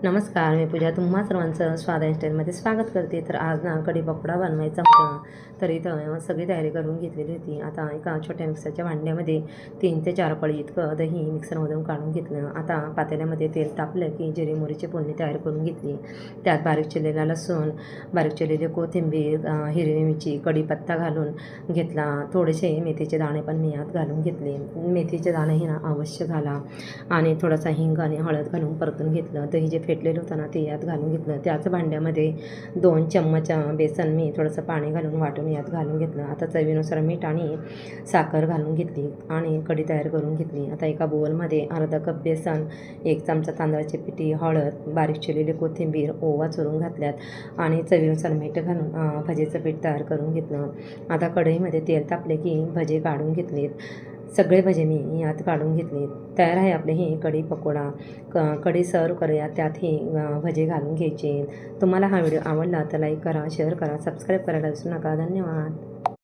नमस्कार, मी पूजा तुम्हा सर्वांचं स्वाद स्टाईलमध्ये स्वागत करते. तर आज ना कढी पकोडा बनवायचा होता. तर इथं सगळी तयारी करून घेतलेली होती. आता एका छोट्या मिक्सरच्या भांड्यामध्ये 3 ते 4 पळी इतकं दही मिक्सरमधून काढून घेतलं. आता पातेल्यामध्ये तेल तापलं की जिरे मोहरीची फोडणी तयार करून घेतली. त्यात बारीक चिरलेला लसूण, बारीक चिरलेली कोथिंबीर, हिरवी मिरची, कढीपत्ता घालून घेतला. थोडेसे मेथीचे दाणे पण मी यात घालून घेतले. मेथीचे दाणेही ना अवश्य घाला आणि थोडासा हिंग आणि हळद घालून परतून घेतलं. दही जे फेटलेलं होतं ना ते यात घालून घेतलं. त्याच भांड्यामध्ये 2 चम्मच बेसन मी थोडंसं पाणी घालून वाटून यात घालून घेतलं. आता चवीनुसार मीठ आणि साखर घालून घेतली आणि कढी तयार करून घेतली. आता एका बोलमध्ये अर्धा कप बेसन, 1 चमचा तांदळाची पिठी, हळद, बारीक चिरलेली कोथिंबीर, ओवा चुरून घातल्यात आणि चवीनुसार मीठ घालून भजीचं पीठ तयार करून घेतलं. आता कढईमध्ये तेल तापले की भजे काढून घेतलेत. सगळे भजे मी यात काढून घेतले. तयार आहे आपले हे कढी पकोडा. कढी सर्व करूया, त्यात हे भजे घालून घ्यायचे. तुम्हाला हा व्हिडिओ आवडला तर लाईक करा, शेअर करा, सबस्क्राईब करायला विसरू नका. धन्यवाद.